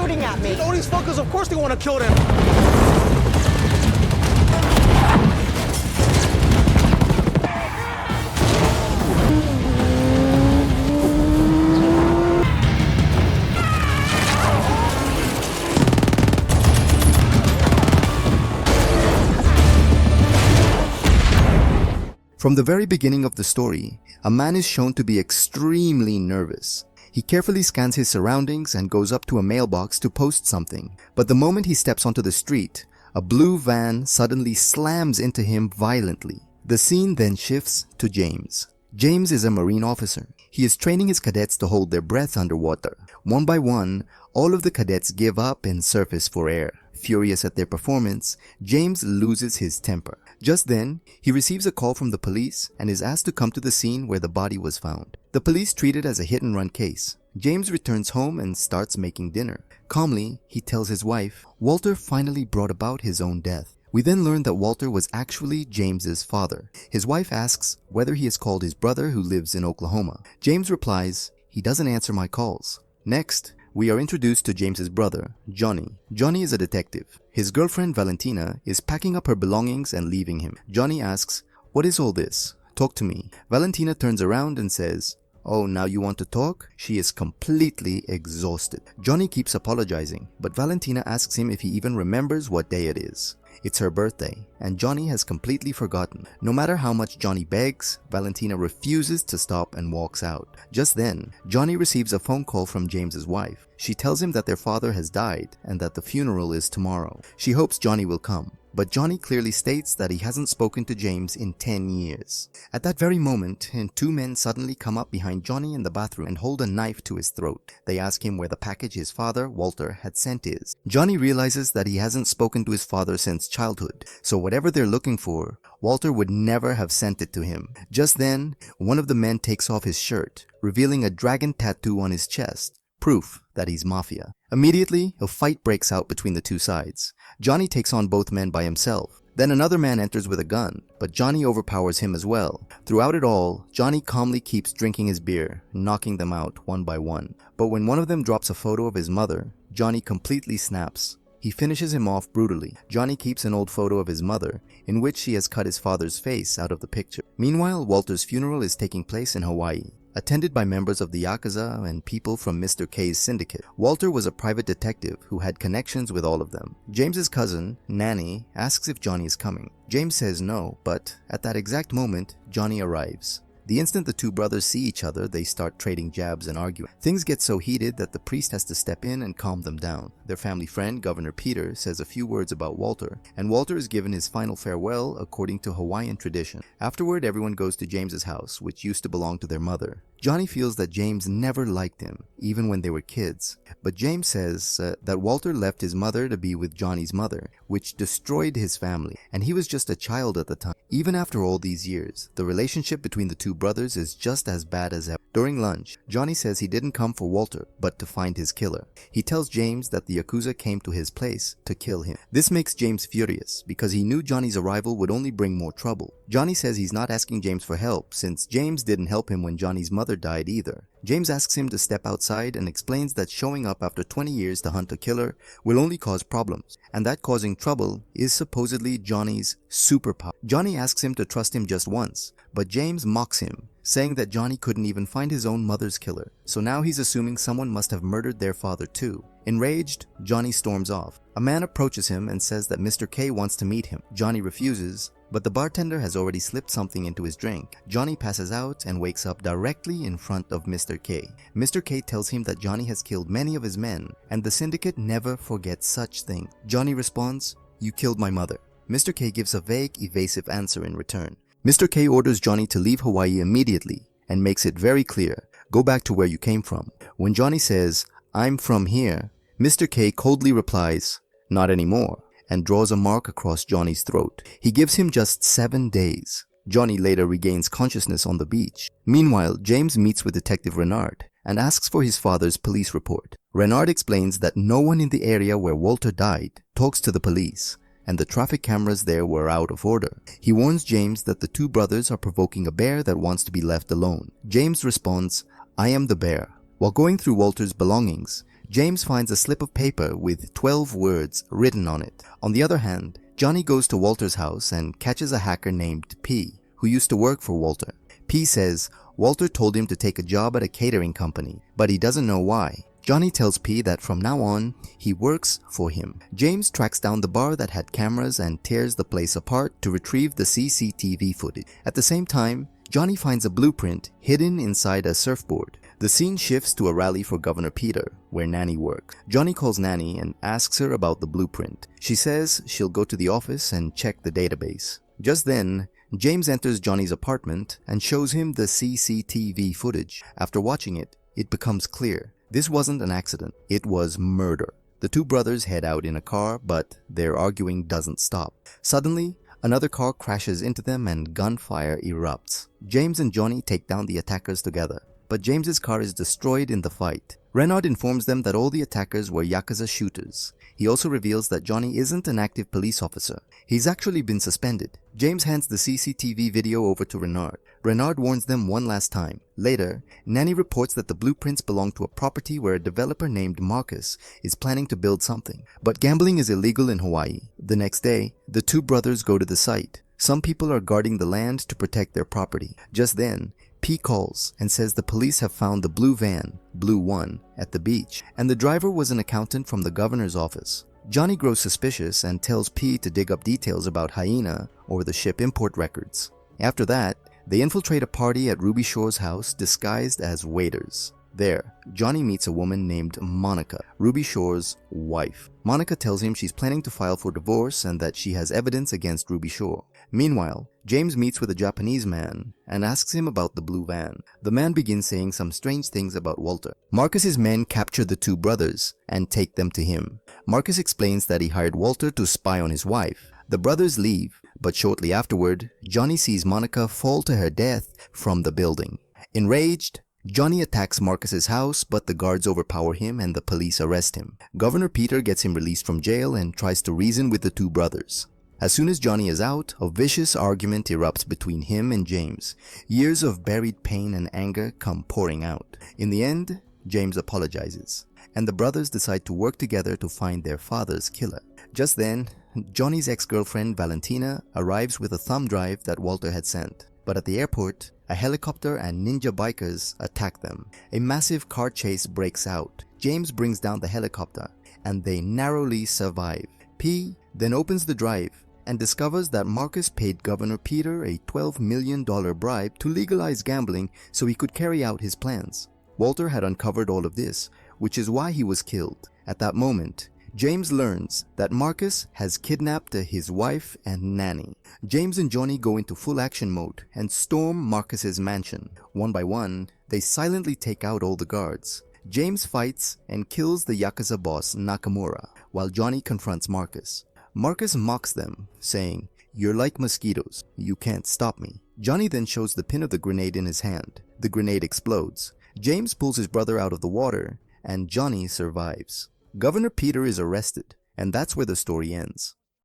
shooting at me? You know these fuckers, of course they want to kill them. From the very beginning of the story, a man is shown to be extremely nervous. He carefully scans his surroundings and goes up to a mailbox to post something. But the moment he steps onto the street, a blue van suddenly slams into him violently. The scene then shifts to James. James is a Marine officer. He is training his cadets to hold their breath underwater. One by one, all of the cadets give up and surface for air. Furious at their performance, James loses his temper. Just then, he receives a call from the police and is asked to come to the scene where the body was found. The police treat it as a hit-and-run case. James returns home and starts making dinner. Calmly, he tells his wife, Walter finally brought about his own death. We then learn that Walter was actually James's father. His wife asks whether he has called his brother who lives in Oklahoma. James replies, he doesn't answer my calls. Next, we are introduced to James's brother, Johnny. Johnny is a detective. His girlfriend, Valentina, is packing up her belongings and leaving him. Johnny asks, what is all this? Talk to me. Valentina turns around and says, oh, now you want to talk? She is completely exhausted. Johnny keeps apologizing, but Valentina asks him if he even remembers what day it is. It's her birthday, and Johnny has completely forgotten. No matter how much Johnny begs, Valentina refuses to stop and walks out. Just then, Johnny receives a phone call from James's wife. She tells him that their father has died and that the funeral is tomorrow. She hopes Johnny will come, but Johnny clearly states that he hasn't spoken to James in 10 years. At that very moment, two men suddenly come up behind Johnny in the bathroom and hold a knife to his throat. They ask him where the package his father, Walter, had sent is. Johnny realizes that he hasn't spoken to his father since childhood, so whatever they're looking for, Walter would never have sent it to him. Just then, one of the men takes off his shirt, revealing a dragon tattoo on his chest, proof that he's mafia. Immediately, a fight breaks out between the two sides. Johnny takes on both men by himself. Then another man enters with a gun, but Johnny overpowers him as well. Throughout it all, Johnny calmly keeps drinking his beer, knocking them out one by one. But when one of them drops a photo of his mother, Johnny completely snaps. He finishes him off brutally. Johnny keeps an old photo of his mother, in which she has cut his father's face out of the picture. Meanwhile, Walter's funeral is taking place in Hawaii, attended by members of the Yakuza and people from Mr. K's syndicate. Walter was a private detective who had connections with all of them. James's cousin, Nanny, asks if Johnny is coming. James says no, but at that exact moment, Johnny arrives. The instant the two brothers see each other, they start trading jabs and arguing. Things get so heated that the priest has to step in and calm them down. Their family friend, Governor Peter, says a few words about Walter, and Walter is given his final farewell according to Hawaiian tradition. Afterward, everyone goes to James's house, which used to belong to their mother. Johnny feels that James never liked him, even when they were kids. But James says that Walter left his mother to be with Johnny's mother, which destroyed his family, and he was just a child at the time. Even after all these years, the relationship between the two brothers is just as bad as ever. During lunch, Johnny says he didn't come for Walter, but to find his killer. He tells James that the Yakuza came to his place to kill him. This makes James furious, because he knew Johnny's arrival would only bring more trouble. Johnny says he's not asking James for help, since James didn't help him when Johnny's mother died either. James asks him to step outside and explains that showing up after 20 years to hunt a killer will only cause problems, and that causing trouble is supposedly Johnny's superpower. Johnny asks him to trust him just once, but James mocks him, saying that Johnny couldn't even find his own mother's killer, so now he's assuming someone must have murdered their father too. Enraged, Johnny storms off. A man approaches him and says that Mr. K wants to meet him. Johnny refuses, but the bartender has already slipped something into his drink. Johnny passes out and wakes up directly in front of Mr. K. Mr. K tells him that Johnny has killed many of his men, and the syndicate never forgets such things. Johnny responds, "You killed my mother." Mr. K gives a vague, evasive answer in return. Mr. K orders Johnny to leave Hawaii immediately and makes it very clear, go back to where you came from. When Johnny says, "I'm from here," Mr. K coldly replies, "Not anymore," and draws a mark across Johnny's throat. He gives him just 7 days. Johnny later regains consciousness on the beach. Meanwhile, James meets with Detective Renard and asks for his father's police report. Renard explains that no one in the area where Walter died talks to the police, and the traffic cameras there were out of order. He warns James that the two brothers are provoking a bear that wants to be left alone. James responds, "I am the bear." While going through Walter's belongings, James finds a slip of paper with 12 words written on it. On the other hand, Johnny goes to Walter's house and catches a hacker named P, who used to work for Walter. P says Walter told him to take a job at a catering company, but he doesn't know why. Johnny tells P that from now on, he works for him. James tracks down the bar that had cameras and tears the place apart to retrieve the CCTV footage. At the same time, Johnny finds a blueprint hidden inside a surfboard. The scene shifts to a rally for Governor Peter, where Nanny works. Johnny calls Nanny and asks her about the blueprint. She says she'll go to the office and check the database. Just then, James enters Johnny's apartment and shows him the CCTV footage. After watching it, it becomes clear. This wasn't an accident, it was murder. The two brothers head out in a car, but their arguing doesn't stop. Suddenly, another car crashes into them and gunfire erupts. James and Johnny take down the attackers together, but James's car is destroyed in the fight. Renard informs them that all the attackers were Yakuza shooters. He also reveals that Johnny isn't an active police officer. He's actually been suspended. James hands the CCTV video over to Renard. Renard warns them one last time. Later, Nanny reports that the blueprints belong to a property where a developer named Marcus is planning to build something. But gambling is illegal in Hawaii. The next day, the two brothers go to the site. Some people are guarding the land to protect their property. Just then, P calls and says the police have found the blue van, Blue One, at the beach, and the driver was an accountant from the governor's office. Johnny grows suspicious and tells P to dig up details about Hyena or the ship import records. After that, they infiltrate a party at Ruby Shore's house disguised as waiters. There, Johnny meets a woman named Monica, Ruby Shore's wife. Monica tells him she's planning to file for divorce and that she has evidence against Ruby Shore. Meanwhile, James meets with a Japanese man and asks him about the blue van. The man begins saying some strange things about Walter. Marcus's men capture the two brothers and take them to him. Marcus explains that he hired Walter to spy on his wife. The brothers leave, but shortly afterward, Johnny sees Monica fall to her death from the building. Enraged, Johnny attacks Marcus's house, but the guards overpower him and the police arrest him. Governor Peter gets him released from jail and tries to reason with the two brothers. As soon as Johnny is out, a vicious argument erupts between him and James. Years of buried pain and anger come pouring out. In the end, James apologizes, and the brothers decide to work together to find their father's killer. Just then, Johnny's ex-girlfriend Valentina arrives with a thumb drive that Walter had sent. But at the airport, a helicopter and ninja bikers attack them. A massive car chase breaks out. James brings down the helicopter, and they narrowly survive. P then opens the drive and discovers that Marcus paid Governor Peter a $12 million bribe to legalize gambling so he could carry out his plans. Walter had uncovered all of this, which is why he was killed. At that moment, James learns that Marcus has kidnapped his wife and Nanny. James and Johnny go into full action mode and storm Marcus's mansion. One by one, they silently take out all the guards. James fights and kills the Yakuza boss Nakamura, while Johnny confronts Marcus. Marcus mocks them, saying, "You're like mosquitoes, you can't stop me." Johnny then shows the pin of the grenade in his hand. The grenade explodes. James pulls his brother out of the water, and Johnny survives. Governor Peter is arrested, and that's where the story ends.